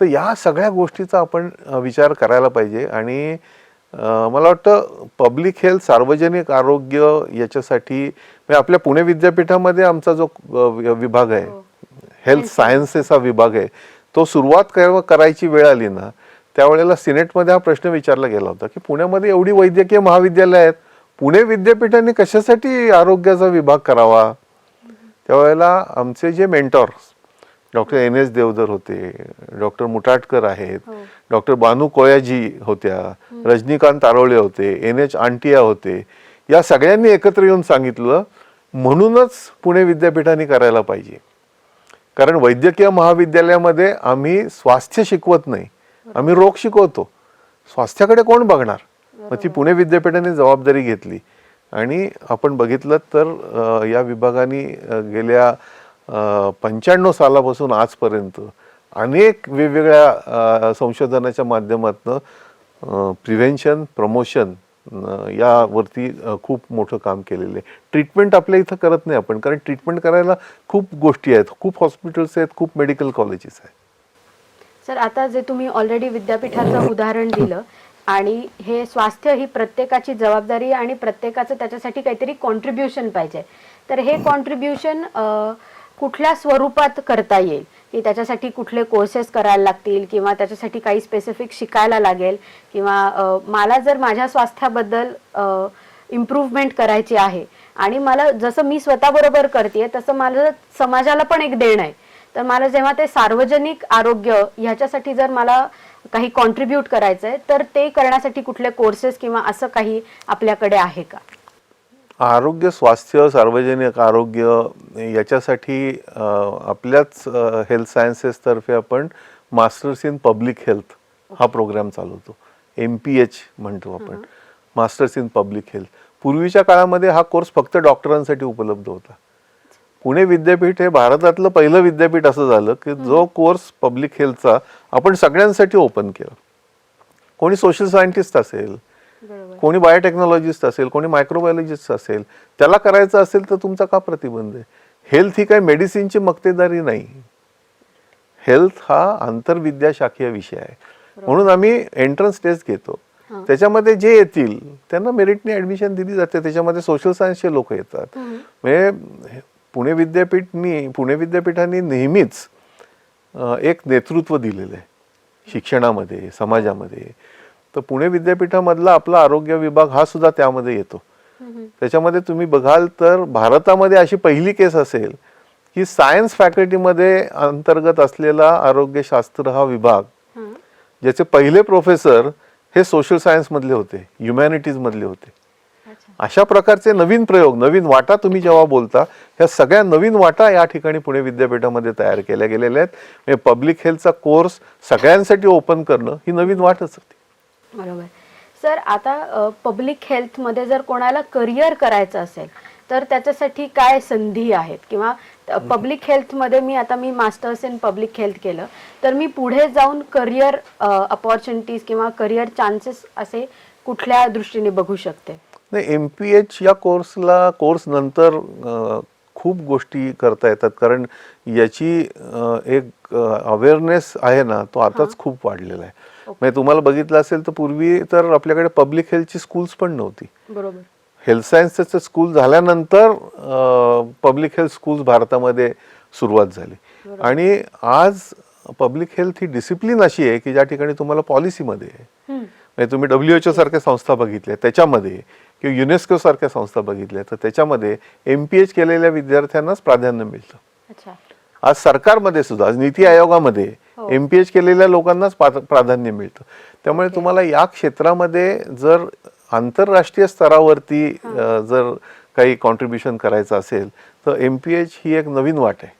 तर या सगळ्या गोष्टीचा आपण विचार करायला पाहिजे. आणि मला वाटतं पब्लिक हेल्थ, सार्वजनिक आरोग्य याच्यासाठी आपल्या पुणे विद्यापीठामध्ये आमचा जो विभाग आहे, हेल्थ सायन्सेस हा विभाग आहे, तो सुरुवात करायची वेळ आली ना त्यावेळेला सिनेटमध्ये हा प्रश्न विचारला गेला होता की पुण्यामध्ये एवढी वैद्यकीय महाविद्यालय आहेत, पुणे विद्यापीठाने कशासाठी आरोग्याचा विभाग करावा? त्यावेळेला आमचे जे मेंटॉर्स डॉक्टर NS देवधर होते, डॉक्टर मुटाटकर आहेत, डॉक्टर बानू कोयाजी होत्या, रजनीकांत आरोळे होते, NH आंटिया होते, या सगळ्यांनी एकत्र येऊन सांगितलं म्हणूनच पुणे विद्यापीठाने करायला पाहिजे. कारण वैद्यकीय महाविद्यालयामध्ये आम्ही स्वास्थ्य शिकवत नाही, आम्ही रोग शिकवतो. स्वास्थ्याकडे कोण बघणार? मग ती पुणे विद्यापीठाने जबाबदारी घेतली. आणि आपण बघितलं तर या विभागाने गेल्या 95 सालापासून आजपर्यंत अनेक वेगवेगळ्या संशोधनाच्या माध्यमातून प्रिव्हेन्शन, प्रमोशन यावरती खूप मोठं काम केलेलं आहे. ट्रीटमेंट आपल्या इथं करत नाही आपण, कारण ट्रीटमेंट करायला खूप गोष्टी आहेत, खूप हॉस्पिटल्स आहेत, खूप मेडिकल कॉलेजेस आहेत. सर, आता जे तुम्ही ऑलरेडी विद्यापीठाचं उदाहरण दिलं आणि हे स्वास्थ्य ही प्रत्येकाची जबाबदारी आणि प्रत्येकाचं त्याच्यासाठी काहीतरी कॉन्ट्रीब्युशन पाहिजे. तर हे कॉन्ट्रीब्युशन कुठल्या स्वरूपात करता येईल? की त्याच्यासाठी कुठले कोर्सेस करायला लागतील किंवा त्याच्यासाठी काही स्पेसिफिक शिकायला लागेल, किंवा मला जर माझ्या स्वास्थ्याबद्दल इम्प्रूव्हमेंट करायची आहे आणि मला जसं मी स्वतःबरोबर करते तसं मला समाजाला पण एक देणं आहे, तर मला जेव्हा ते सार्वजनिक आरोग्य ह्याच्यासाठी जर मला काही कॉन्ट्रीब्यूट करायचं आहे तर ते करण्यासाठी कुठले कोर्सेस किंवा असं काही आपल्याकडे आहे का? आरोग्य, स्वास्थ्य, सार्वजनिक आरोग्य याच्यासाठी आपल्याच हेल्थ सायन्सेस तर्फे आपण मास्टर्स इन पब्लिक हेल्थ हा प्रोग्राम चालवतो. MPH म्हणतो आपण, मास्टर्स इन पब्लिक हेल्थ. पूर्वीच्या काळामध्ये हा कोर्स फक्त डॉक्टरांसाठी उपलब्ध होता. पुणे विद्यापीठ हे भारतातलं पहिलं विद्यापीठ असं झालं की जो कोर्स पब्लिक हेल्थचा आपण सगळ्यांसाठी ओपन केला. कोणी सोशल सायंटिस्ट असेल, बरोबर. कोणी बायोटेक्नॉलॉजिस्ट असेल, कोणी मायक्रोबायोलॉजिस्ट असेल, त्याला करायचं असेल तर तुमचा का प्रतिबंध आहे? हेल्थ ही काही मेडिसिनची मक्तेदारी नाही. हेल्थ हा आंतरविद्याशाखीय विषय आहे. म्हणून आम्ही एंट्रन्स टेस्ट घेतो. त्याच्यामध्ये जे येतील त्यांना मेरिटने ऍडमिशन दिली जाते. त्याच्यामध्ये सोशल सायन्सचे लोक येतात. म्हणजे पुणे विद्यापीठांनी नेहमीच एक नेतृत्व दिलेलं आहे शिक्षणामध्ये, समाजामध्ये. तर पुणे विद्यापीठामधला आपला आरोग्य विभाग हा सुद्धा त्यामध्ये येतो. त्याच्यामध्ये तुम्ही बघाल तर भारतामध्ये अशी पहिली केस असेल की सायन्स फॅकल्टीमध्ये अंतर्गत असलेला आरोग्यशास्त्र हा विभाग, ज्याचे पहिले प्रोफेसर हे सोशल सायन्स मधले होते, ह्युमॅनिटीज मधले होते. अशा प्रकारचे नवीन प्रयोग, नवीन वाटा तुम्ही जेव्हा बोलता, ह्या सगळ्या नवीन वाटा या ठिकाणी पुणे विद्यापीठामध्ये तयार केल्या गेलेल्या आहेत. म्हणजे पब्लिक हेल्थचा कोर्स सगळ्यांसाठी ओपन करणं ही नवीन वाटच होती. बरोबर. सर, आता पब्लिक हेल्थमध्ये जर कोणाला करिअर करायचं असेल तर त्याच्यासाठी काय संधी आहेत? किंवा पब्लिक हेल्थमध्ये मी मास्टर्स इन पब्लिक हेल्थ केलं तर मी पुढे जाऊन करिअर अपॉर्च्युनिटीज किंवा करिअर चान्सेस असे कुठल्या दृष्टीने बघू शकते? नाही, MPH या कोर्स नंतर खूप गोष्टी करता येतात. कारण याची एक अवेअरनेस आहे ना, तो आताच खूप वाढलेला आहे. म्हणजे तुम्हाला बघितलं असेल तर पूर्वी तर आपल्याकडे पब्लिक हेल्थची स्कूल्स पण नव्हती. बरोबर. हेल्थ सायन्सचं स्कूल झाल्यानंतर पब्लिक हेल्थ स्कूल्स भारतामध्ये सुरुवात झाली. आणि आज पब्लिक हेल्थ ही डिसिप्लिन अशी आहे की ज्या ठिकाणी तुम्हाला पॉलिसीमध्ये आहे. म्हणजे तुम्ही WHO सारख्या संस्था बघितल्या त्याच्यामध्ये, किंवा युनेस्को सारख्या संस्था बघितल्या तर त्याच्यामध्ये MPH केलेल्या विद्यार्थ्यांनाच प्राधान्य मिळतं. अच्छा. आज सरकारमध्ये सुद्धा, आज नीती आयोगामध्ये MPH केलेल्या लोकांनाच प्राधान्य मिळतं. त्यामुळे तुम्हाला या क्षेत्रामध्ये जर आंतरराष्ट्रीय स्तरावरती जर काही कॉन्ट्रीब्युशन करायचं असेल तर MPH ही एक नवीन वाट आहे.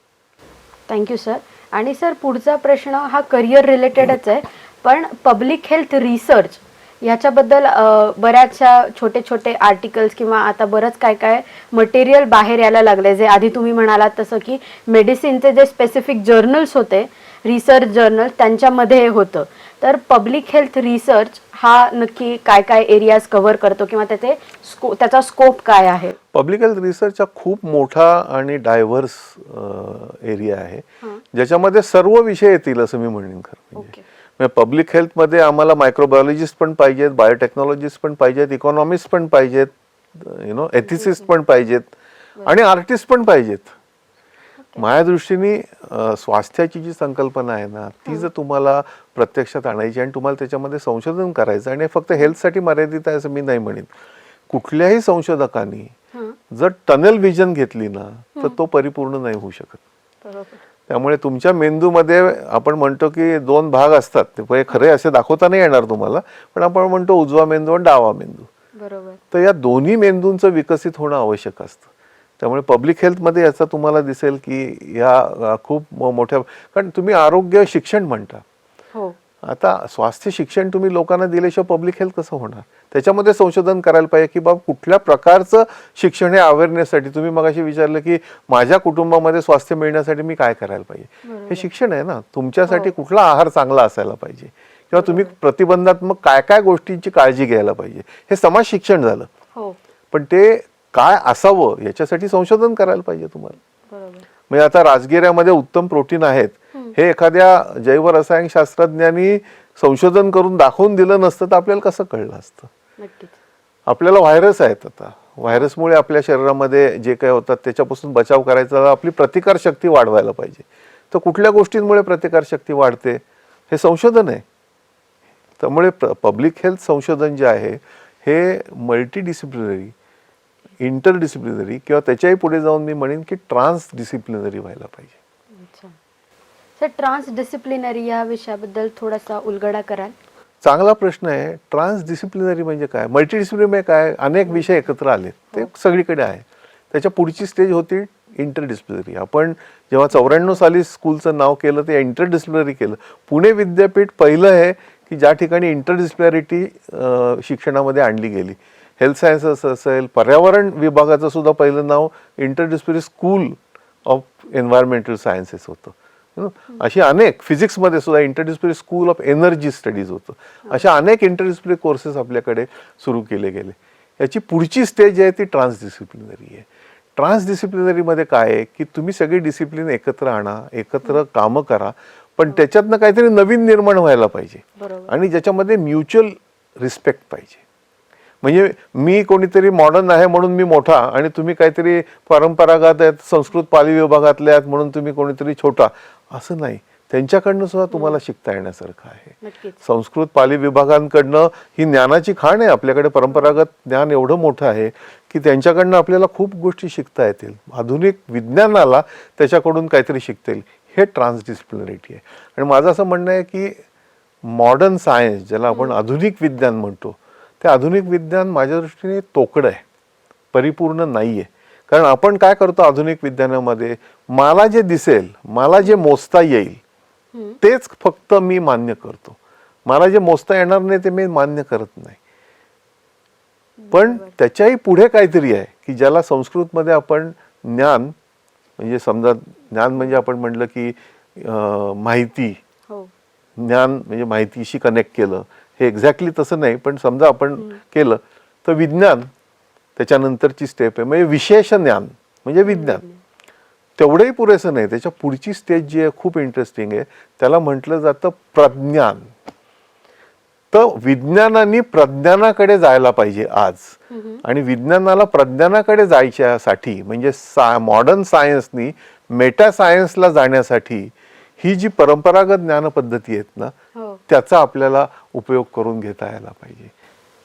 Thank you sir. आणि सर, पुढचा प्रश्न हा करिअर रिलेटेडच आहे, पण पब्लिक हेल्थ रिसर्च याच्याबद्दल बऱ्याचशा छोटे छोटे आर्टिकल्स किंवा आता बरंच काय काय मटेरियल बाहेर यायला लागले, जे आधी तुम्ही म्हणालात तसं की मेडिसिनचे जे स्पेसिफिक जर्नल्स होते, रिसर्च जर्नल, त्यांच्यामध्ये हे होतं. तर पब्लिक हेल्थ रिसर्च हा नक्की काय काय एरियाज कव्हर करतो किंवा त्याचा स्कोप काय आहे? पब्लिक हेल्थ रिसर्च हा खूप मोठा आणि डायव्हर्स एरिया आहे, ज्याच्यामध्ये सर्व विषय येतील असं मी म्हणेन. खरं म्हणजे पब्लिक हेल्थमध्ये आम्हाला मायक्रोबायोलॉजिस्ट पण पाहिजेत, बायोटेक्नॉलॉजिस्ट पण पाहिजेत, इकॉनॉमिस्ट पण पाहिजेत, एथिसिस्ट पण पाहिजेत आणि आर्टिस्ट पण पाहिजेत. माझ्या दृष्टीने स्वास्थ्याची जी संकल्पना आहे ना, ती जर तुम्हाला प्रत्यक्षात आणायची आणि तुम्हाला त्याच्यामध्ये संशोधन करायचं, आणि फक्त हेल्थसाठी मर्यादित आहे असं मी नाही म्हणेन. कुठल्याही संशोधकांनी जर टनेल व्हिजन घेतली ना तर तो परिपूर्ण नाही होऊ शकत. त्यामुळे तुमच्या मेंदूमध्ये आपण म्हणतो की 2 भाग असतात, ते खरे असे दाखवता नाही येणार तुम्हाला, पण आपण म्हणतो उजवा मेंदू आणि डावा मेंदू. बरोबर. तर या दोन्ही मेंदूंचं विकसित होणं आवश्यक असतं. त्यामुळे पब्लिक हेल्थमध्ये याचा तुम्हाला दिसेल की या खूप मोठ्या, कारण तुम्ही आरोग्य शिक्षण म्हणता. हो. आता स्वास्थ्य शिक्षण तुम्ही लोकांना दिल्याशिवाय पब्लिक हेल्थ कसं होणार? त्याच्यामध्ये संशोधन करायला पाहिजे की बाबा कुठल्या प्रकारचं शिक्षण हे अवेअरनेससाठी. तुम्ही मगाशी विचारलं की माझ्या कुटुंबामध्ये स्वास्थ्य मिळण्यासाठी मी काय करायला पाहिजे, हे शिक्षण आहे ना. तुमच्यासाठी कुठला आहार चांगला असायला पाहिजे किंवा तुम्ही प्रतिबंधात्मक काय काय गोष्टींची काळजी घ्यायला पाहिजे, हे समाज शिक्षण झालं. पण ते काय असावं याच्यासाठी संशोधन करायला पाहिजे तुम्हाला. म्हणजे आता राजगिऱ्यामध्ये उत्तम प्रोटीन आहेत हे एखाद्या जैवरसायन शास्त्रज्ञांनी संशोधन करून दाखवून दिलं नसतं तर आपल्याला कसं कळलं असतं? आपल्याला व्हायरस आहेत, आता व्हायरसमुळे आपल्या शरीरामध्ये जे काही होतात त्याच्यापासून बचाव करायचा, आपली प्रतिकार शक्ती वाढवायला पाहिजे. तर कुठल्या गोष्टींमुळे प्रतिकार शक्ती वाढते हे संशोधन आहे. त्यामुळे पब्लिक हेल्थ संशोधन जे आहे हे मल्टीडिसिप्लिनरी, इंटरडिसिप्लिनरी किंवा त्याच्याही पुढे जाऊन मी म्हणेन की ट्रान्सडिसिप्लिनरी व्हायला पाहिजे. सर, ट्रान्सडिसिप्लिनरी या विषयाबद्दल थोडासा उलगडा कराल? चांगला प्रश्न आहे. ट्रान्सडिसिप्लिनरी म्हणजे काय, मल्टीडिसिप्लिनरी म्हणजे काय? अनेक विषय एकत्र आले, ते सगळीकडे आहे. त्याच्या पुढची स्टेज होती इंटरडिसिप्लिनरी. आपण जेव्हा 94 साली स्कूलचं नाव केलं ते इंटरडिसिप्लिनरी केलं. पुणे विद्यापीठ पहिलं आहे की ज्या ठिकाणी इंटरडिसिप्लिनरिटी शिक्षणामध्ये आणली गेली. हेल्थ सायन्सेस असेल, पर्यावरण विभागाचं सुद्धा पहिलं नाव इंटरडिसिप्लिनरी स्कूल एन्व्हायरमेंटल सायन्सेस होतं. अशी अनेक, फिजिक्समध्ये सुद्धा interdisciplinary school of energy studies होतं. अशा अनेक इंटरडिसिप्लिनरी कोर्सेस आपल्याकडे सुरू केले गेले. याची पुढची स्टेज आहे ती ट्रान्सडिसिप्लिनरी आहे. ट्रान्सडिसिप्लिनरीमध्ये काय आहे की तुम्ही सगळी डिसिप्लिन एकत्र आणा, एकत्र कामं करा, पण त्याच्यातनं काहीतरी नवीन निर्माण व्हायला पाहिजे आणि ज्याच्यामध्ये म्युच्युअल रिस्पेक्ट पाहिजे. म्हणजे मी कोणीतरी मॉडर्न आहे म्हणून मी मोठा आणि तुम्ही काहीतरी परंपरागत आहेत, संस्कृत पाली विभागातले आहेत म्हणून तुम्ही कोणीतरी छोटा, असं नाही. त्यांच्याकडनं सुद्धा तुम्हाला शिकता येण्यासारखं आहे. संस्कृत पाली विभागांकडनं ही ज्ञानाची खाण आहे. आपल्याकडे परंपरागत ज्ञान एवढं मोठं आहे की त्यांच्याकडनं आपल्याला खूप गोष्टी शिकता येतील. आधुनिक विज्ञानाला त्याच्याकडून काहीतरी शिकता येईल. हे ट्रान्सडिसिप्लिनरिटी आहे. आणि माझं असं म्हणणं आहे की मॉडर्न सायन्स, ज्याला आपण आधुनिक विज्ञान म्हणतो, ते आधुनिक विज्ञान माझ्या दृष्टीने तोकडं आहे, परिपूर्ण नाही आहे. कारण आपण काय करतो आधुनिक विज्ञानामध्ये, मला जे दिसेल, मला जे मोजता येईल तेच फक्त मी मान्य करतो. मला जे मोजता येणार नाही ते मी मान्य करत नाही. पण त्याच्याही पुढे काहीतरी आहे की ज्याला संस्कृतमध्ये आपण ज्ञान, म्हणजे समजा ज्ञान म्हणजे आपण म्हटलं की माहिती, ज्ञान म्हणजे माहितीशी कनेक्ट केलं, हे एक्झॅक्टली तसं नाही, पण समजा आपण केलं तर विज्ञान त्याच्यानंतरची स्टेप आहे. म्हणजे विशेष ज्ञान म्हणजे विज्ञान. तेवढंही पुरेसं नाही. त्याच्या पुढची स्टेज जी आहे खूप इंटरेस्टिंग आहे. त्याला म्हटलं जातं प्रज्ञान. तर विज्ञानाने प्रज्ञानाकडे जायला पाहिजे आज. आणि विज्ञानाला प्रज्ञानाकडे जायच्यासाठी म्हणजे मॉडर्न सायन्सनी मेटा सायन्सला जाण्यासाठी ही जी परंपरागत ज्ञान पद्धती आहेत ना, त्याचा आपल्याला उपयोग करून घेता यायला पाहिजे.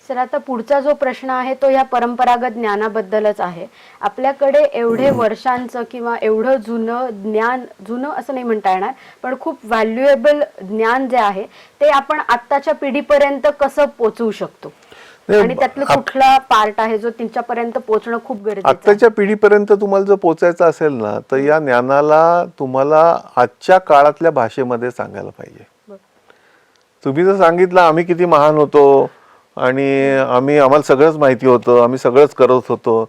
सर, आता पुढचा जो प्रश्न आहे तो या परंपरागत ज्ञानाबद्दलच आहे. आपल्याकडे एवढे वर्षांचं किंवा एवढं जुनं ज्ञान, जुनं असं नाही म्हणता येणार, पण खूप व्हॅल्युएबल ज्ञान जे आहे ते आपण आत्ताच्या पिढीपर्यंत कसं पोहोचवू शकतो, आणि त्यातलं कुठला पार्ट आहे जो त्यांच्यापर्यंत पोहोचणं खूप गरजेचं आहे? आत्ताच्या पिढीपर्यंत तुम्हाला जर पोहोचायचं असेल ना, तर या ज्ञानाला तुम्हाला आजच्या काळातल्या भाषेमध्ये सांगायला पाहिजे. तुम्ही जर सांगितलं आम्ही किती महान होतो आणि आम्हाला सगळंच माहिती होतं, आम्ही सगळंच करत होतो,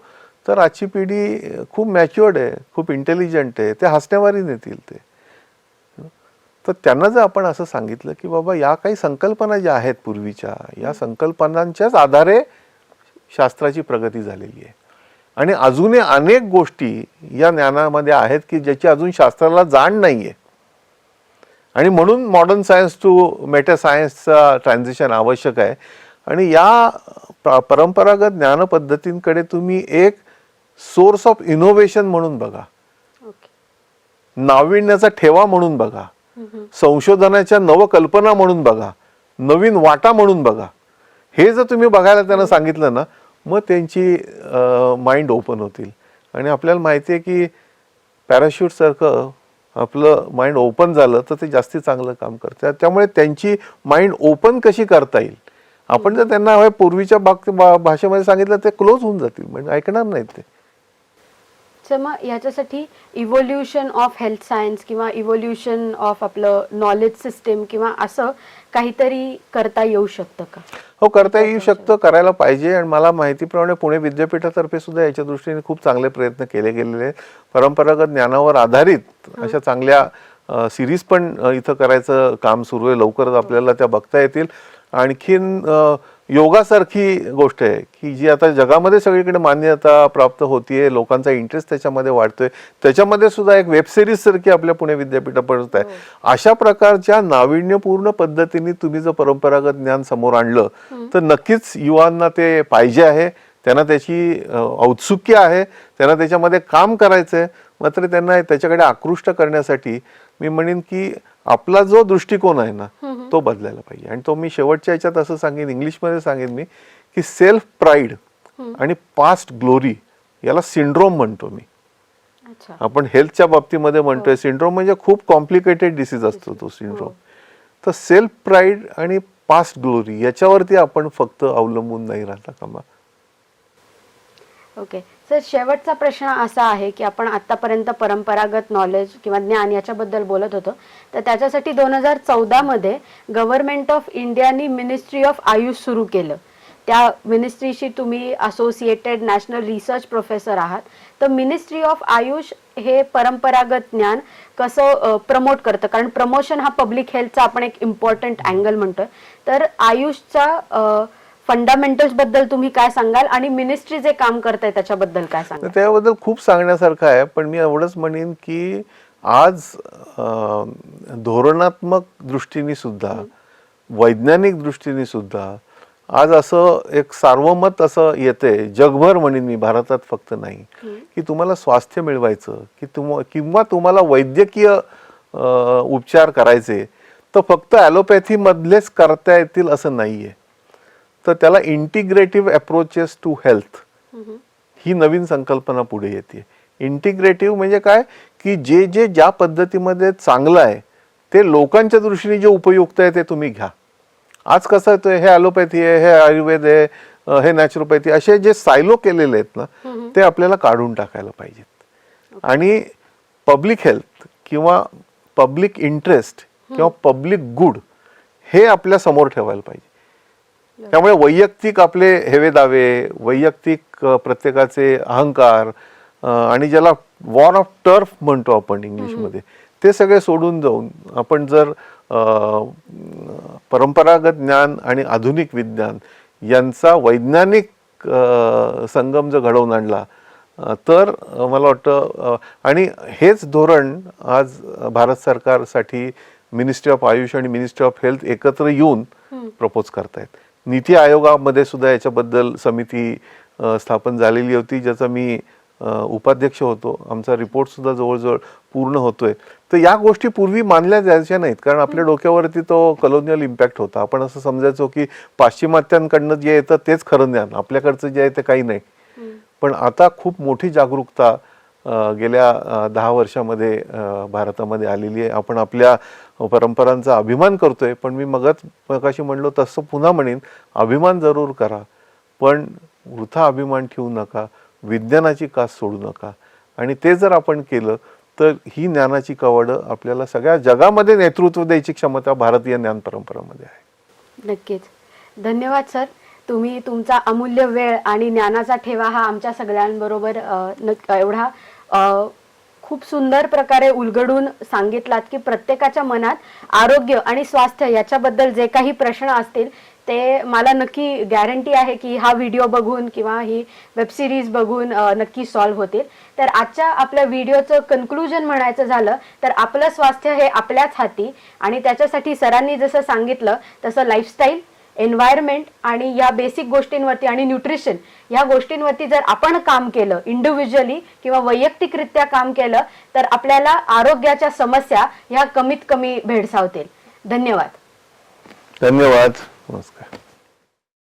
तर आजची पिढी खूप मॅच्युअर्ड आहे, खूप इंटेलिजंट आहे, ते हसण्यावारी नेतील ते. तर त्यांना जर आपण असं सांगितलं की बाबा या काही संकल्पना ज्या आहेत पूर्वीच्या, या संकल्पनांच्याच आधारे शास्त्राची प्रगती झालेली आहे आणि अजूनही अनेक गोष्टी या ज्ञानामध्ये आहेत की ज्याची अजून शास्त्राला जाण नाही आहे. आणि म्हणून मॉडर्न सायन्स टू मेटा सायन्सचा ट्रान्झिशन आवश्यक आहे. आणि या परंपरागत ज्ञान पद्धतींकडे तुम्ही एक सोर्स ऑफ इनोव्हेशन म्हणून बघा, नाविन्याचा ठेवा म्हणून बघा, संशोधनाच्या नवकल्पना म्हणून बघा, नवीन वाटा म्हणून बघा. हे जर तुम्ही बघायला त्यांना सांगितलं ना, मग त्यांची माइंड ओपन होतील. आणि आपल्याला माहिती आहे की पॅराशूट सारखं आपलं माइंड ओपन झालं तर ते जास्ती चांगलं काम करतात. त्यामुळे त्यांची माइंड ओपन कशी करता येईल, आपण जर त्यांना पूर्वीच्या भाषेमध्ये सांगितलं ते क्लोज होऊन जातील, म्हणजे ऐकणार नाहीत ते. मग याच्यासाठी इव्होल्युशन ऑफ हेल्थ सायन्स किंवा इव्होल्युशन ऑफ आपलं नॉलेज सिस्टीम किंवा असं काहीतरी करता येऊ शकतं का? हो, करता येऊ शकतं, करायला पाहिजे. आणि मला माहितीप्रमाणे पुणे विद्यापीठातर्फे सुद्धा याच्या दृष्टीने खूप चांगले प्रयत्न केले गेलेले आहेत. परंपरागत ज्ञानावर आधारित अशा चांगल्या सिरीज पण इथं करायचं काम सुरू आहे. लवकरच आपल्याला त्या बघता येतील. आणखीन योगासारखी गोष्ट आहे की जी आता जगामध्ये सगळीकडे मान्यता प्राप्त होतीये, लोकांचा इंटरेस्ट त्याच्यामध्ये वाढतोय. त्याच्यामध्ये सुद्धा एक वेब सिरीज सारखी आपल्या पुणे विद्यापीठापर्यंत आहे. अशा प्रकारच्या नाविन्यपूर्ण पद्धतीने तुम्ही जर परंपरागत ज्ञान समोर आणलं तर नक्कीच युवांना ते पाहिजे आहे, त्यांना त्याची औत्सुक्य आहे, त्यांना त्याच्यामध्ये काम करायचंय. मात्र त्यांना त्याच्याकडे आकृष्ट करण्यासाठी मी म्हणेन की आपला जो दृष्टिकोन आहे ना तो बदलायला पाहिजे. आणि तो मी शेवटच्या याच्यात असं सांगेन, इंग्लिशमध्ये सांगेन मी, की सेल्फ प्राईड आणि पास्ट ग्लोरी याला सिंड्रोम म्हणतो मी. आपण हेल्थच्या बाबतीमध्ये म्हणतोय सिंड्रोम म्हणजे खूप कॉम्प्लिकेटेड डिसीज असतो तो सिंड्रोम. तर सेल्फ प्राईड आणि पास्ट ग्लोरी याच्यावरती आपण फक्त अवलंबून नाही राहता कामा. ओके सर, शेवटचा प्रश्न असा आहे की आपण आतापर्यंत परंपरागत नॉलेज किंवा ज्ञान याच्याबद्दल बोलत होतो, तर त्याच्यासाठी 2014 मध्ये गव्हर्नमेंट ऑफ इंडियानी मिनिस्ट्री ऑफ आयुष सुरू केलं. त्या मिनिस्ट्रीशी तुम्ही असोसिएटेड नॅशनल रिसर्च प्रोफेसर आहात. तर मिनिस्ट्री ऑफ आयुष हे परंपरागत ज्ञान कसं प्रमोट करतं, कारण प्रमोशन हा पब्लिक हेल्थचा आपण एक इम्पॉर्टंट अँगल म्हणतोय. तर आयुषचा फंडामेंटल्स बद्दल तुम्ही काय सांगाल आणि मिनिस्ट्री जे काम करताय त्याच्याबद्दल काय सांगाल? त्याबद्दल खूप सांगण्यासारखं आहे, पण मी एवढंच म्हणेन की आज धोरणात्मक दृष्टीने सुद्धा, वैज्ञानिक दृष्टीने सुद्धा आज असं एक सार्वमत असं येते जगभर, म्हणेन मी, भारतात फक्त नाही, की तुम्हाला स्वास्थ्य मिळवायचं किंवा तुम्हाला वैद्यकीय उपचार करायचे तर फक्त ॲलोपॅथी मधलेच करता येतील असं नाहीये. तर त्याला इंटिग्रेटिव्ह अप्रोचेस टू हेल्थ ही नवीन संकल्पना पुढे येते. इंटिग्रेटिव्ह म्हणजे काय, की जे ज्या पद्धतीमध्ये चांगलं आहे ते लोकांच्या दृष्टीने जे उपयुक्त आहे ते तुम्ही घ्या. आज कसं आहे, हे ॲलोपॅथी आहे, हे आयुर्वेद आहे, हे नॅचरोपॅथी, असे जे सायलो केलेले आहेत ना ते आपल्याला काढून टाकायला पाहिजेत. आणि पब्लिक हेल्थ किंवा पब्लिक इंटरेस्ट किंवा पब्लिक गुड हे आपल्या समोर ठेवायला पाहिजे. त्यामुळे वैयक्तिक आपले हेवे दावे, वैयक्तिक प्रत्येकाचे अहंकार आणि ज्याला वॉर ऑफ टर्फ म्हणतो आपण इंग्लिशमध्ये, ते सगळे सोडून जाऊन आपण जर परंपरागत ज्ञान आणि आधुनिक विज्ञान यांचा वैज्ञानिक संगम जर घडवून आणला तर मला वाटतं, आणि हेच धोरण आज भारत सरकारसाठी मिनिस्ट्री ऑफ आयुष आणि मिनिस्ट्री ऑफ हेल्थ एकत्र येऊन प्रपोज करतायत. नीती आयोगामध्ये सुद्धा याच्याबद्दल समिती स्थापन झालेली होती, ज्याचा मी उपाध्यक्ष होतो. आमचा रिपोर्ट सुद्धा जवळजवळ पूर्ण होतोय. तर या गोष्टी पूर्वी मानल्या जायच्या नाहीत, कारण आपल्या डोक्यावरती तो कॉलोनियल इम्पॅक्ट होता. आपण असं समजायचो की पाश्चिमात्यांकडनं जे येतं तेच खरं ज्ञान, आपल्याकडचं जे आहे ते काही नाही. पण आता खूप मोठी जागरूकता गेल्या 10 वर्षामध्ये भारतामध्ये आलेली आहे. आपण आपल्या परंपरांचा अभिमान करतोय, पण मी मगाशी म्हणलो तसं पुन्हा म्हणेन, अभिमान जरूर करा, पण वृथा अभिमान ठेवू नका, विज्ञानाची कास सोडू नका. आणि ते जर आपण केलं तर ही ज्ञानाची कवडं आपल्याला सगळ्या जगामध्ये नेतृत्व द्यायची क्षमता भारतीय ज्ञान परंपरामध्ये आहे. नक्कीच. धन्यवाद सर. तुम्ही तुमचा अमूल्य वेळ आणि ज्ञानाचा ठेवा हा आमच्या सगळ्यांबरोबर एवढा खूप सुंदर प्रकारे उलगडून सांगितलात की प्रत्येकाच्या मनात आरोग्य आणि स्वास्थ्य याच्याबद्दल जे काही प्रश्न असतील ते मला नक्की गॅरंटी आहे की हा व्हिडिओ बघून किंवा ही वेब सिरीज बघून नक्की सॉल्व्ह होतील. तर आजच्या आपल्या व्हिडिओचं कन्क्लुजन म्हणायचं झालं तर आपलं स्वास्थ्य हे आपल्याच हाती, आणि त्याच्यासाठी सरांनी जसं सांगितलं तसं लाईफस्टाईल, एन्व्हायरमेंट आणि या बेसिक गोष्टींवरती आणि न्यूट्रिशन या गोष्टींवरती जर आपण काम केलं, इंडिव्हिज्युअली किंवा वैयक्तिकरित्या काम केलं, तर आपल्याला आरोग्याच्या समस्या ह्या कमीत कमी भेडसावतील. धन्यवाद. धन्यवाद. नमस्कार.